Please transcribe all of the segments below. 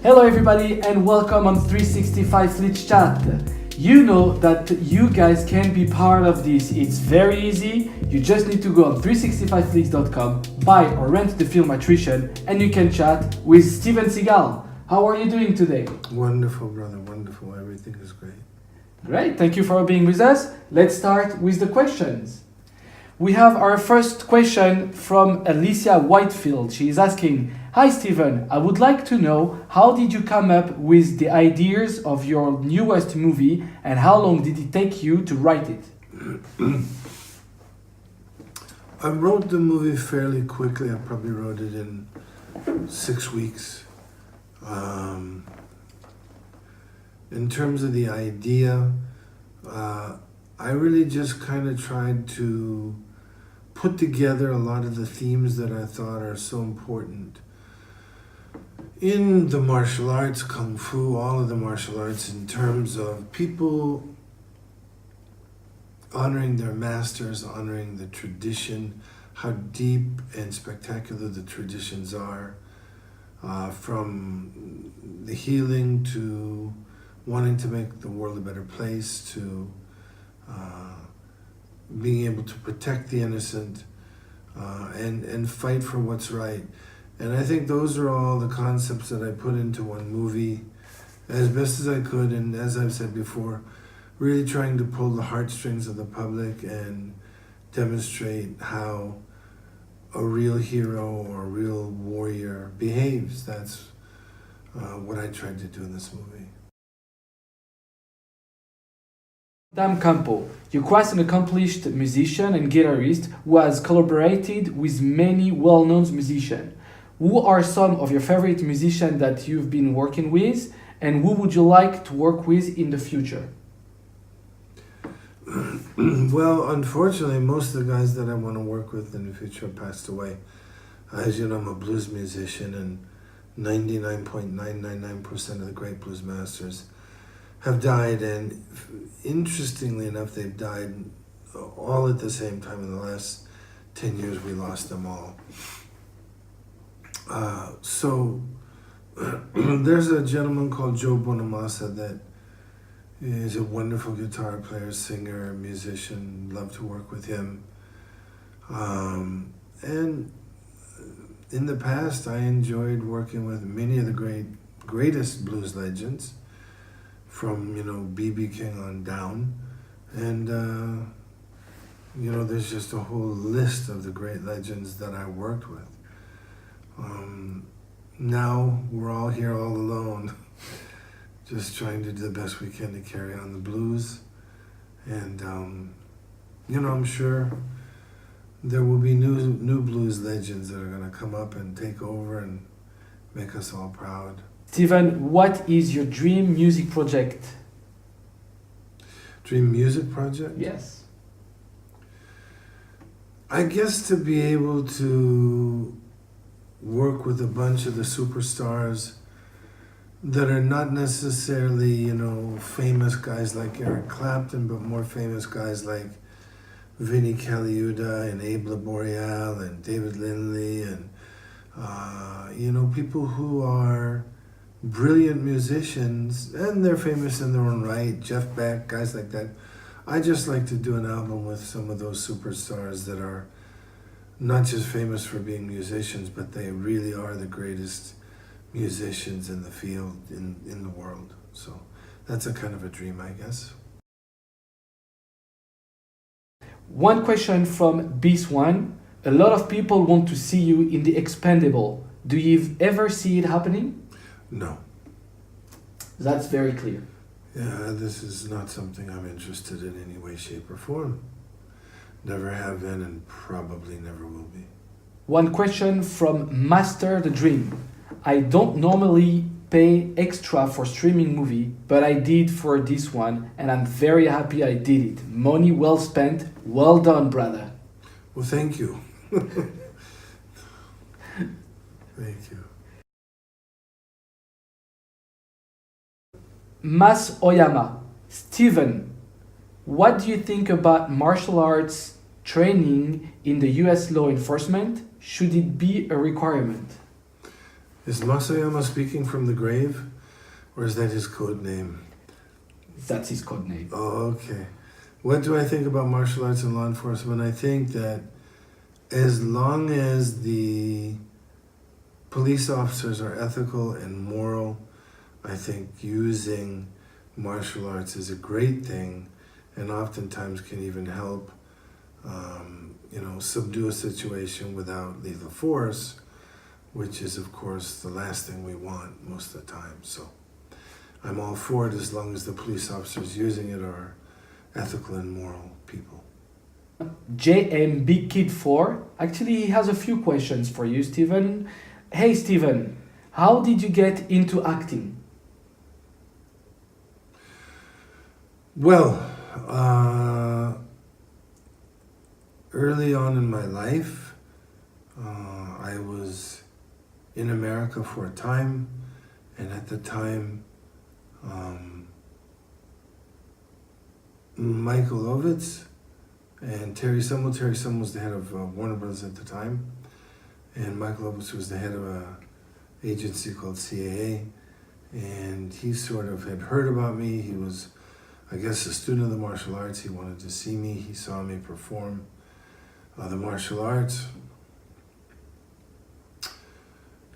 Hello everybody and welcome on 365 Flitch Chat. You know that you guys can be part of this. It's very easy. You just need to go on 365flix.com, buy or rent the film Attrition, and you can chat with Steven Seagal. How are you doing today? Wonderful, brother, wonderful. Everything is great. Great, thank you for being with us. Let's start with the questions. We have our first question from Alicia Whitefield. She is asking, "Hi Steven, I would like to know how did you come up with the ideas of your newest movie and how long did it take you to write it?" I wrote the movie fairly quickly. I probably wrote it in 6 weeks. In terms of the idea, I really just kind of tried to put together a lot of the themes that I thought are so important in the martial arts, kung fu, all of the martial arts, in terms of people honoring their masters, honoring the tradition, how deep and spectacular the traditions are, from the healing to wanting to make the world a better place, to being able to protect the innocent, and fight for what's right. And I think those are all the concepts that I put into one movie as best as I could, and as I've said before, really trying to pull the heartstrings of the public and demonstrate how a real hero or a real warrior behaves. That's what I tried to do in this movie. Dam Campo, you're quite an accomplished musician and guitarist who has collaborated with many well-known musicians. Who are some of your favorite musicians that you've been working with, and who would you like to work with in the future? Well, unfortunately, most of the guys that I want to work with in the future have passed away. As you know, I'm a blues musician, and 99.999% of the great blues masters have died, and interestingly enough, they've died all at the same time. In the last 10 years, we lost them all. So there's a gentleman called Joe Bonamassa that is a wonderful guitar player, singer, musician. Love to work with him. And in the past, I enjoyed working with many of the greatest blues legends, from B.B. King on down, and there's just a whole list of the great legends that I worked with. Now we're all here all alone, just trying to do the best we can to carry on the blues, and I'm sure there will be new blues legends that are going to come up and take over and make us all proud. Steven, what is your dream music project? Dream music project? Yes. I guess to be able to work with a bunch of the superstars that are not necessarily, famous guys like Eric Clapton, but more famous guys like Vinnie Colaiuta and Abe Laboriel and David Lindley and, people who are brilliant musicians, and they're famous in their own right, Jeff Beck, guys like that. I just like to do an album with some of those superstars that are not just famous for being musicians, but they really are the greatest musicians in the field, in the world. So that's a kind of a dream, I guess. One question from B1. A lot of people want to see you in The Expendable. Do you ever see it happening? No. That's very clear. Yeah, this is not something I'm interested in any way, shape, or form. Never have been and probably never will be. One question from Master the Dream. I don't normally pay extra for streaming movie, but I did for this one, and I'm very happy I did it. Money well spent. Well done, brother. Well, thank you. Thank you. Mas Oyama. Steven, what do you think about martial arts training in the US law enforcement? Should it be a requirement? Is Masayama speaking from the grave, or is that his code name? That's his code name. Oh, okay. What do I think about martial arts and law enforcement? I think that as long as the police officers are ethical and moral, I think using martial arts is a great thing, and oftentimes can even help, subdue a situation without lethal force, which is, of course, the last thing we want most of the time. So I'm all for it as long as the police officers using it are ethical and moral people. JM Big Kid 4, actually he has a few questions for you, Steven. Hey Steven, how did you get into acting? Well, early on in my life, I was in America for a time, and at the time, Michael Ovitz and Terry Semmel. Terry Semmel was the head of Warner Brothers at the time, and Michael Ovitz was the head of a agency called CAA, and he sort of had heard about me. He was, I guess, a student of the martial arts. He wanted to see me. He saw me perform the martial arts.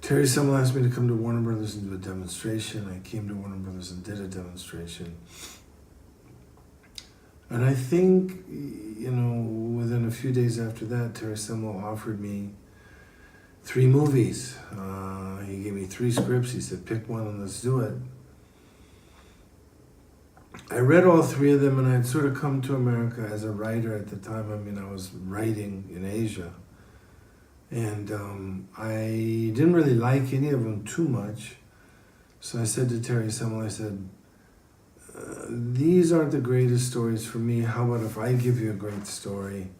Terry Semmel asked me to come to Warner Brothers and do a demonstration. I came to Warner Brothers and did a demonstration. And I think, within a few days after that, Terry Semmel offered me 3 movies. He gave me 3 scripts. He said, pick one and let's do it. I read all 3 of them, and I had sort of come to America as a writer at the time. I was writing in Asia. And I didn't really like any of them too much. So I said to Terry Semmel, I said, these aren't the greatest stories for me. How about if I give you a great story?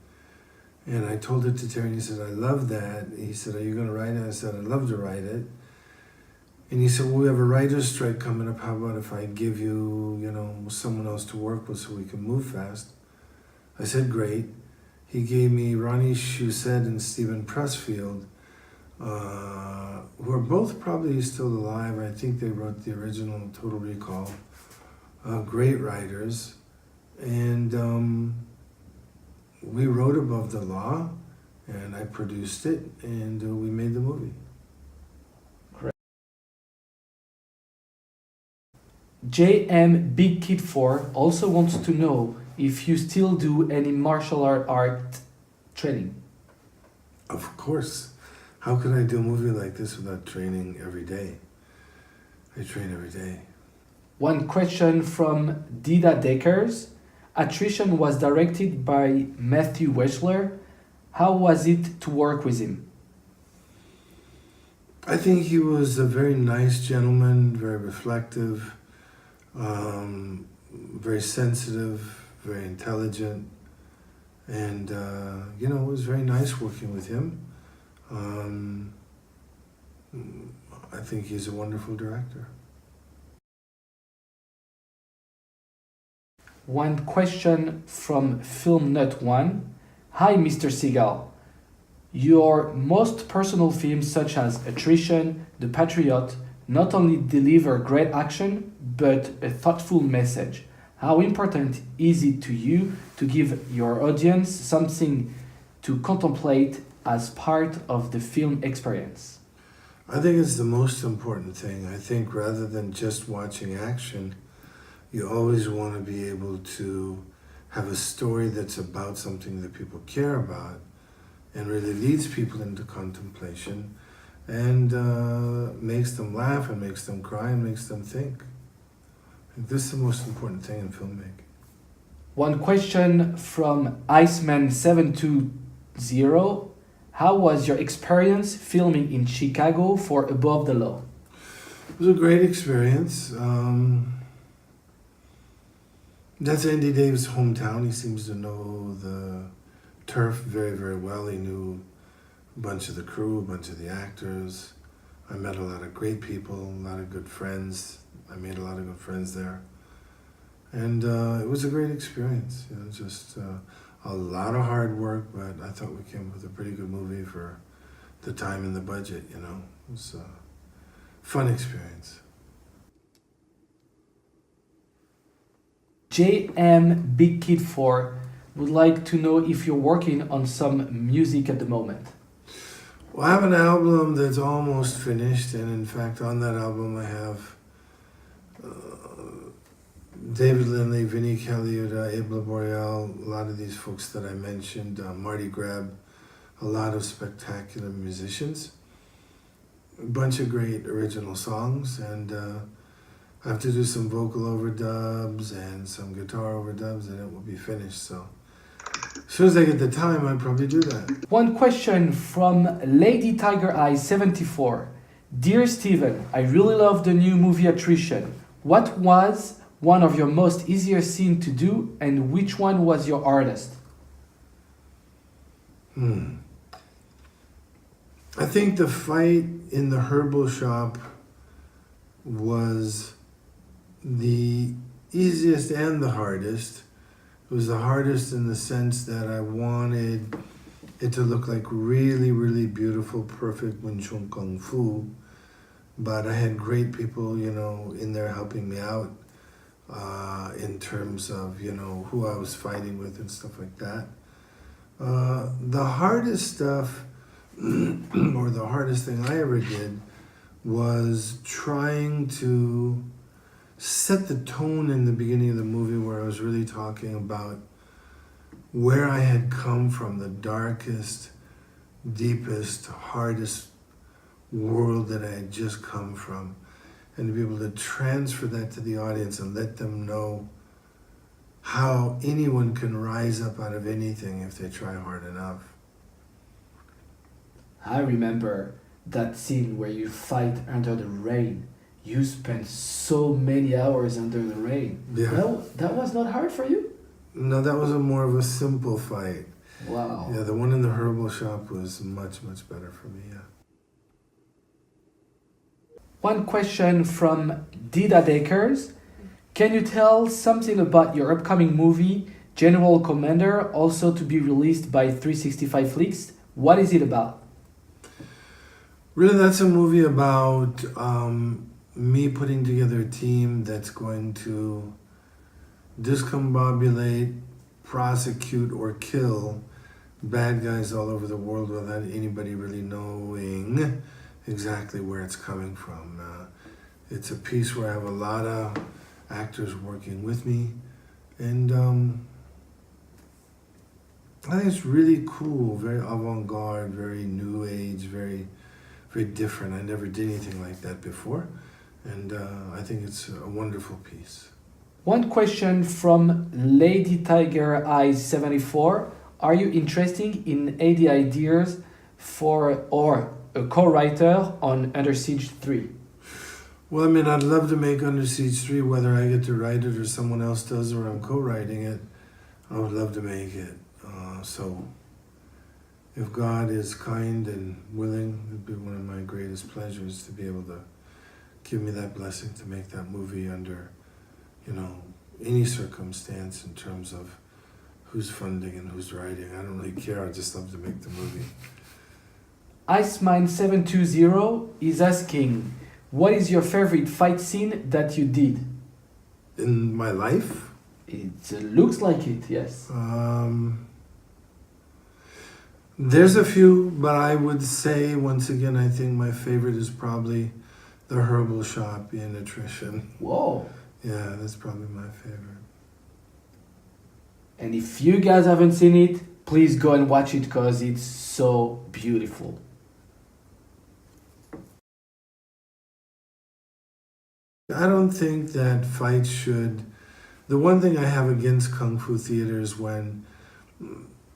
And I told it to Terry, and he said, I love that. He said, are you going to write it? I said, I'd love to write it. And he said, well, we have a writer's strike coming up. How about if I give you, someone else to work with so we can move fast? I said, great. He gave me Ronnie Shusett and Stephen Pressfield, who are both probably still alive. I think they wrote the original Total Recall. Great writers. And we wrote Above the Law, and I produced it, and we made the movie. JM Big Kid 4 also wants to know if you still do any martial art training. Of course. How could I do a movie like this without training every day? I train every day. One question from Dida Deckers. Attrition was directed by Matthew Weschler. How was it to work with him? I think he was a very nice gentleman, very reflective, very sensitive, very intelligent, and it was very nice working with him. I think he's a wonderful director. One question from FilmNut1. Hi, Mr. Seagal. Your most personal films such as Attrition, The Patriot, not only deliver great action, but a thoughtful message. How important is it to you to give your audience something to contemplate as part of the film experience? I think it's the most important thing. I think rather than just watching action, you always want to be able to have a story that's about something that people care about and really leads people into contemplation and makes them laugh and makes them cry and makes them think. I think this is the most important thing in filmmaking. One question from Iceman720. How was your experience filming in Chicago for Above the Law? It was a great experience. That's Andy Davis' hometown. He seems to know the turf very, very well. He knew a bunch of the crew, a bunch of the actors. I met a lot of great people, a lot of good friends. I made a lot of good friends there. And it was a great experience. Just a lot of hard work, but I thought we came up with a pretty good movie for the time and the budget, It was fun experience. JM Big Kid 4 would like to know if you're working on some music at the moment. Well, I have an album that's almost finished, and in fact, on that album, I have David Lindley, Vinnie Caliuta, Abel Boreal, a lot of these folks that I mentioned, Marty Greb, a lot of spectacular musicians, a bunch of great original songs, and I have to do some vocal overdubs and some guitar overdubs, and it will be finished. So as soon as I get the time, I'd probably do that. One question from Lady Tiger Eye 74. Dear Steven, I really love the new movie Attrition. What was one of your most easier scenes to do, and which one was your hardest? I think the fight in the herbal shop was the easiest and the hardest. It was the hardest in the sense that I wanted it to look like really, really beautiful, perfect Wing Chun Kung Fu. But I had great people, in there helping me out in terms of, who I was fighting with and stuff like that. The hardest stuff, or the hardest thing I ever did, was trying to set the tone in the beginning of the movie where I was really talking about where I had come from, the darkest, deepest, hardest world that I had just come from, and to be able to transfer that to the audience and let them know how anyone can rise up out of anything if they try hard enough. I remember that scene where you fight under the rain. You spent so many hours under the rain. Yeah. That was not hard for you? No, that was more of a simple fight. Wow. Yeah, the one in the herbal shop was much, much better for me, yeah. One question from Dida Dakers. Can you tell something about your upcoming movie, General Commander, also to be released by 365 Flicks? What is it about? Really, that's a movie about me putting together a team that's going to discombobulate, prosecute, or kill bad guys all over the world without anybody really knowing exactly where it's coming from. It's a piece where I have a lot of actors working with me, and I think it's really cool, very avant-garde, very new age, very, very different. I never did anything like that before, and I think it's a wonderful piece. One question from Lady Tiger Eyes 74. Are you interested in any ideas for or a co-writer on Under Siege 3? Well, I mean, I'd love to make Under Siege 3, whether I get to write it or someone else does or I'm co-writing it. I would love to make it. So if God is kind and willing, it'd be one of my greatest pleasures to be able to give me that blessing to make that movie under, any circumstance in terms of who's funding and who's writing. I don't really care. I just love to make the movie. Icemine720 is asking, what is your favorite fight scene that you did? In my life? It looks like it, yes. There's a few, but I would say, once again, I think my favorite is probably the herbal shop in Attrition. Whoa. Yeah, that's probably my favorite. And if you guys haven't seen it, please go and watch it because it's so beautiful. I don't think that fights should... The one thing I have against Kung Fu theater is when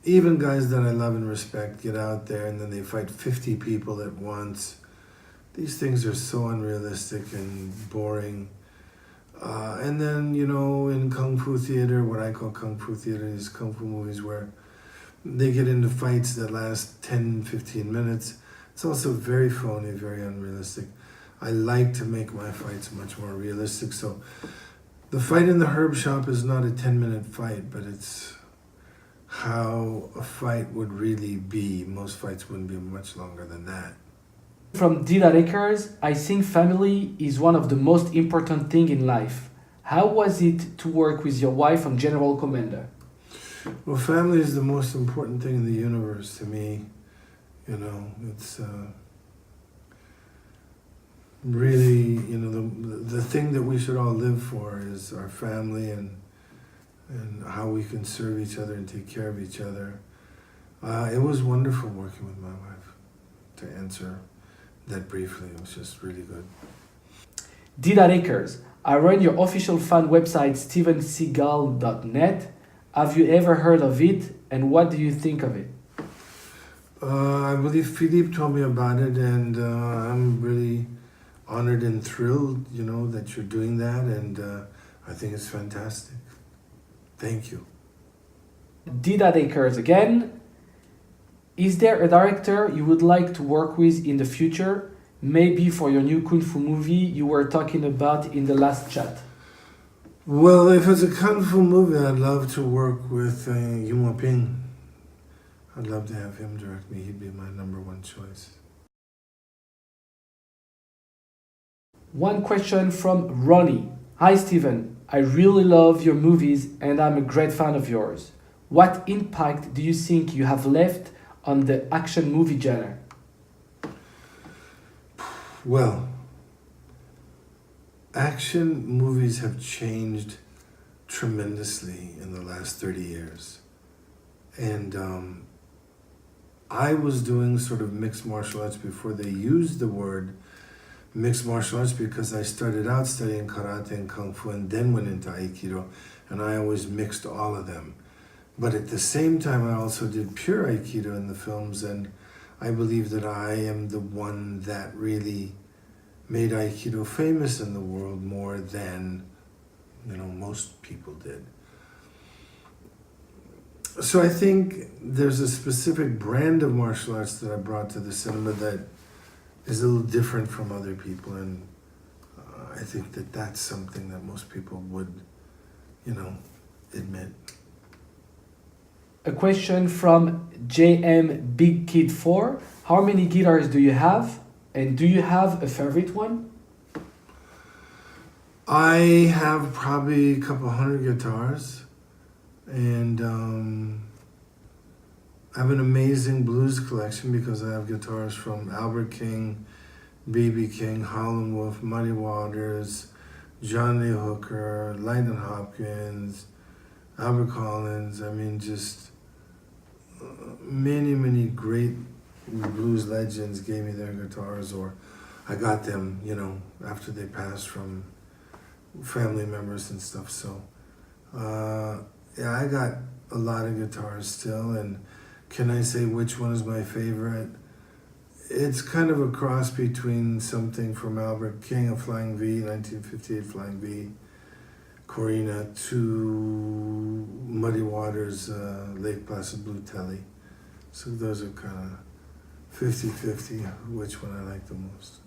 even guys that I love and respect get out there and then they fight 50 people at once. These things are so unrealistic and boring. And then, in Kung Fu theater, what I call Kung Fu theater is Kung Fu movies where they get into fights that last 10, 15 minutes. It's also very phony, very unrealistic. I like to make my fights much more realistic. So the fight in the herb shop is not a 10-minute fight, but it's how a fight would really be. Most fights wouldn't be much longer than that. From Dida Akers, I think family is one of the most important thing in life. How was it to work with your wife on General Commander? Well, family is the most important thing in the universe to me. You know, it's really, you know, the thing that we should all live for is our family and how we can serve each other and take care of each other. It was wonderful working with my wife. To answer that briefly, it was just really good. Dida Akers, I run your official fan website stevenseagal.net. Have you ever heard of it, and what do you think of it? I believe Philippe told me about it, and I'm really honored and thrilled, you know, that you're doing that, and I think it's fantastic. Thank you. Dida Akers again. Is there a director you would like to work with in the future? Maybe for your new Kung Fu movie you were talking about in the last chat. Well, if it's a Kung Fu movie, I'd love to work with Yuen Ping. I'd love to have him direct me. He'd be my number one choice. One question from Ronnie. Hi Steven, I really love your movies and I'm a great fan of yours. What impact do you think you have left on the action movie genre? Well, action movies have changed tremendously in the last 30 years. And I was doing sort of mixed martial arts before they used the word mixed martial arts, because I started out studying karate and kung fu and then went into aikido, and I always mixed all of them. But at the same time, I also did pure aikido in the films, and I believe that I am the one that really made aikido famous in the world more than, you know, most people did. So I think there's a specific brand of martial arts that I brought to the cinema that is a little different from other people, and I think that that's something that most people would, you know, admit. A question from JM Big Kid 4. How many guitars do you have? And do you have a favorite one? I have probably a couple hundred guitars, and I have an amazing blues collection because I have guitars from Albert King, B.B. King, Howlin' Wolf, Muddy Waters, John Lee Hooker, Lightnin' Hopkins, Albert Collins. I mean, just many great blues legends gave me their guitars, or I got them, you know, after they passed from family members and stuff. So, yeah, I got a lot of guitars still, and can I say which one is my favorite? It's kind of a cross between something from Albert King, a Flying V, 1958 Flying V, Corina, to Muddy Waters, Lake Placid Blue Telly. So those are kind of 50-50, which one I like the most.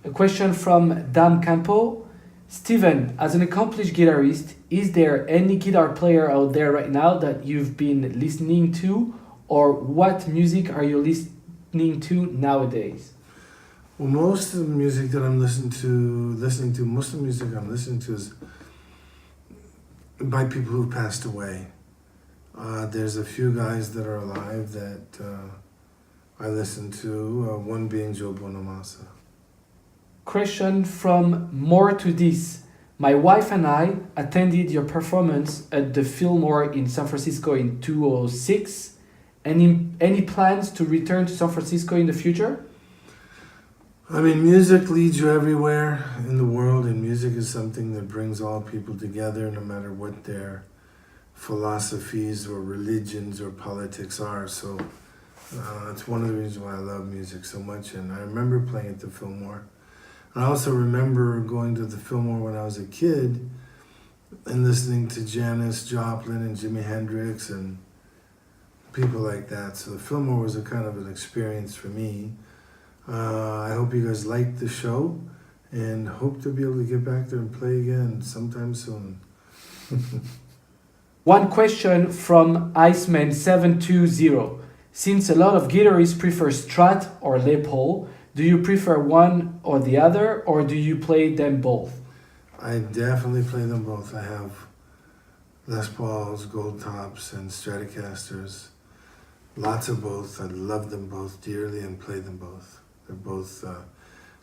A question from Dan Campo. Steven, as an accomplished guitarist, is there any guitar player out there right now that you've been listening to, or what music are you listening to nowadays? Well, most of the music that I'm listening to, most of the music I'm listening to is by people who've passed away. There's a few guys that are alive that I listen to, one being Joe Bonamassa. Question from More to This. My wife and I attended your performance at the Fillmore in San Francisco in 2006. Any plans to return to San Francisco in the future? I mean, music leads you everywhere in the world, and music is something that brings all people together, no matter what their philosophies or religions or politics are. So it's one of the reasons why I love music so much. And I remember playing at the Fillmore. I also remember going to the Fillmore when I was a kid and listening to Janis Joplin and Jimi Hendrix and people like that. So the Fillmore was a kind of an experience for me. I hope you guys liked the show and hope to be able to get back there and play again sometime soon. One question from Iceman720. Since a lot of guitarists prefer Strat or Les Paul, Do you prefer one or the other, or do you play them both? I definitely play them both. I have Les Pauls, Gold Tops, and Stratocasters. Lots of both. I love them both dearly and play them both. They're both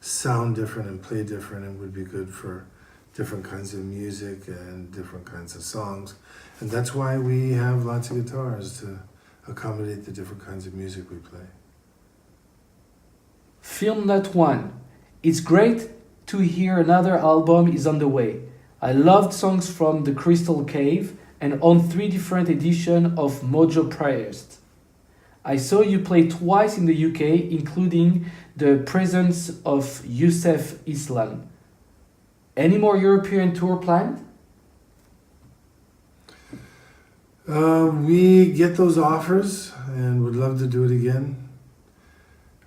sound different and play different and would be good for different kinds of music and different kinds of songs. And that's why we have lots of guitars to accommodate the different kinds of music we play. Film Nut 1. It's great to hear another album is on the way. I loved songs from The Crystal Cave and on 3 different editions of Mojo Priest. I saw you play twice in the UK, including the presence of Youssef Islam. Any more European tour planned? We get those offers and would love to do it again.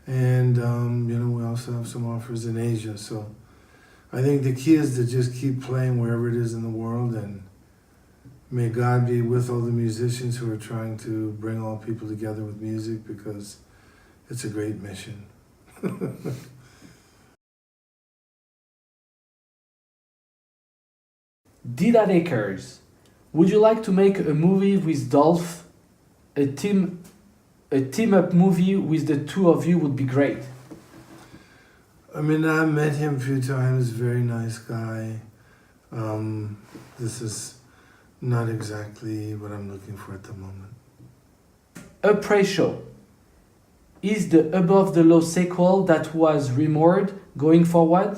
And, we also have some offers in Asia. So I think the key is to just keep playing wherever it is in the world, and may God be with all the musicians who are trying to bring all people together with music, because it's a great mission. Dida Akers, would you like to make a movie with Dolph? A team up movie with the two of you would be great. I mean, I met him a few times, very nice guy. This is not exactly what I'm looking for at the moment. A Pre-Show. Is the Above the Law sequel that was rumored going forward?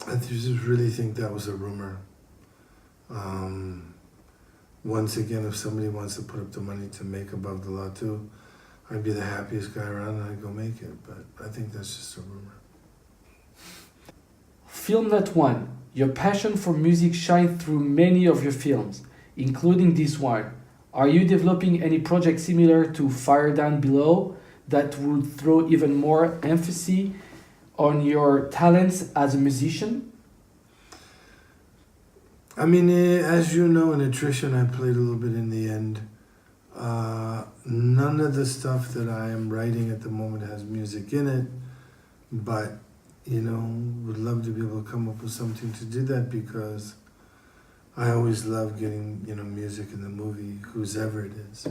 I just really think that was a rumor. Once again, if somebody wants to put up the money to make Above the Law 2, I'd be the happiest guy around and I'd go make it. But I think that's just a rumor. Film Nut 1. Your passion for music shines through many of your films, including this one. Are you developing any project similar to Fire Down Below that would throw even more emphasis on your talents as a musician? I mean, as you know, in Attrition, I played a little bit in the end. None of the stuff that I am writing at the moment has music in it, but, would love to be able to come up with something to do that, because I always love getting, music in the movie, whoever it is.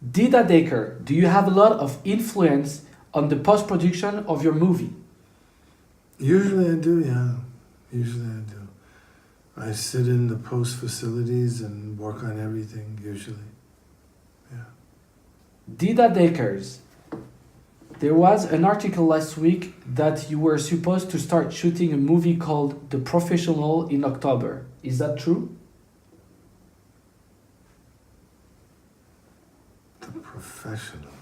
Dida Daker, do you have a lot of influence on the post-production of your movie? Usually I do, yeah. Usually I do. I sit in the post facilities and work on everything, usually. Yeah. Dida Dakers, there was an article last week that you were supposed to start shooting a movie called The Professional in October. Is that true? The Professional.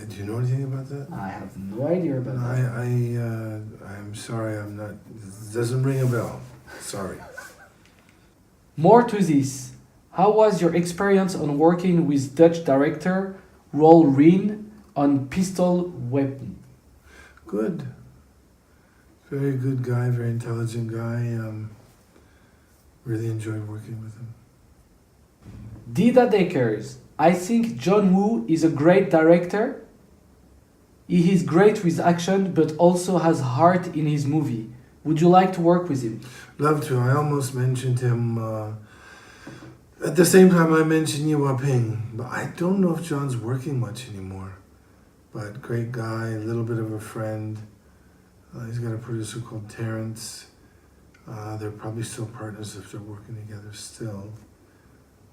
Do you know anything about that? I have no idea about that. I'm sorry, I'm not. It doesn't ring a bell. Sorry. More to this, how was your experience on working with Dutch director Roel Reen on Pistol Weapon? Good. Very good guy, very intelligent guy. Really enjoyed working with him. Dida Dakers, I think John Woo is a great director. He is great with action, but also has heart in his movie. Would you like to work with him? Love to. I almost mentioned him. At the same time, I mentioned Yua Ping, but I don't know if John's working much anymore. But great guy, a little bit of a friend. He's got a producer called Terrence. They're probably still partners if they're working together still.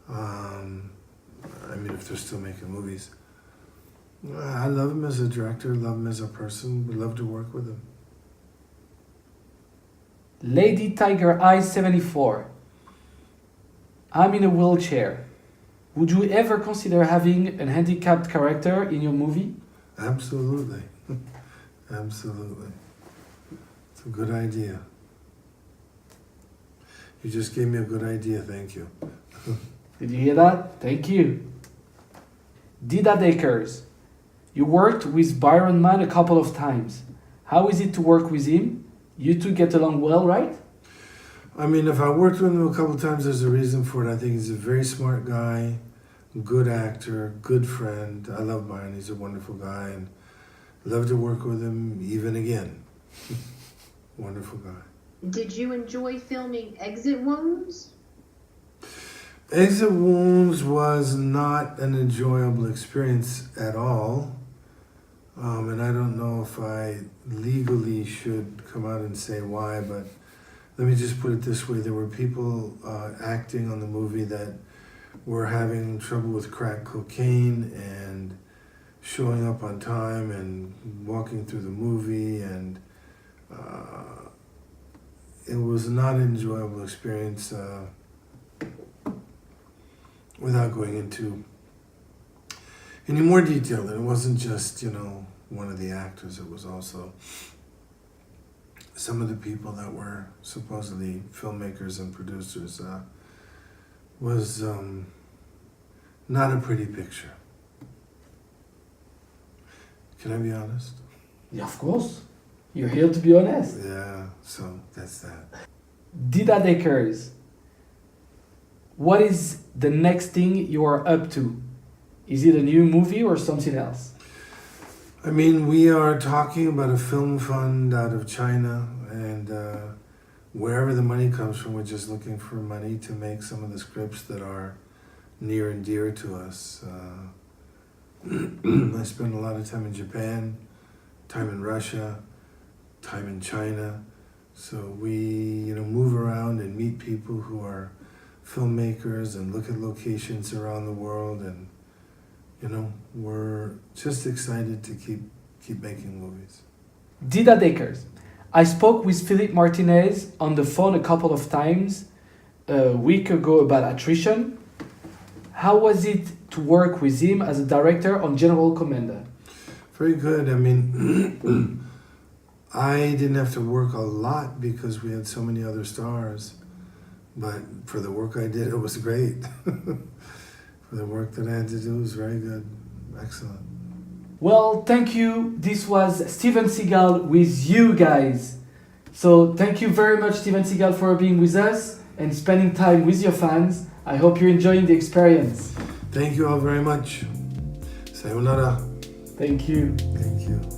If they're still making movies. I love him as a director, love him as a person, would love to work with him. Lady Tiger Eyes 74. I'm in a wheelchair. Would you ever consider having an handicapped character in your movie? Absolutely. Absolutely. It's a good idea. You just gave me a good idea, thank you. Did you hear that? Thank you. Dida Dakers. You worked with Byron Mann a couple of times. How is it to work with him? You two get along well, right? If I worked with him a couple of times, there's a reason for it. I think he's a very smart guy, good actor, good friend. I love Byron. He's a wonderful guy, and love to work with him even again. Wonderful guy. Did you enjoy filming Exit Wounds? Exit Wounds was not an enjoyable experience at all. And I don't know if I legally should come out and say why, but let me just put it this way. There were people acting on the movie that were having trouble with crack cocaine and showing up on time and walking through the movie, and it was not an enjoyable experience without going into any more detail. And it wasn't just, one of the actors. It was also some of the people that were supposedly filmmakers and producers. Was not a pretty picture. Can I be honest? Yeah, of course. You're here to be honest. Yeah, so that's that. Dida Dekers, what is the next thing you are up to? Is it a new movie or something else? I mean, we are talking about a film fund out of China, and wherever the money comes from, we're just looking for money to make some of the scripts that are near and dear to us. I spend a lot of time in Japan, time in Russia, time in China. So we, move around and meet people who are filmmakers and look at locations around the world, and we're just excited to keep making movies. Dida Dekers, I spoke with Philippe Martinez on the phone a couple of times a week ago about Attrition. How was it to work with him as a director on General Commander? Very good. I mean, I didn't have to work a lot because we had so many other stars. But for the work I did, it was great. For the work that I had to do, it was very good. Excellent. Well, thank you. This was Steven Seagal with you guys. So thank you very much, Steven Seagal, for being with us and spending time with your fans. I hope you're enjoying the experience. Thank you all very much. Sayonara. Thank you. Thank you.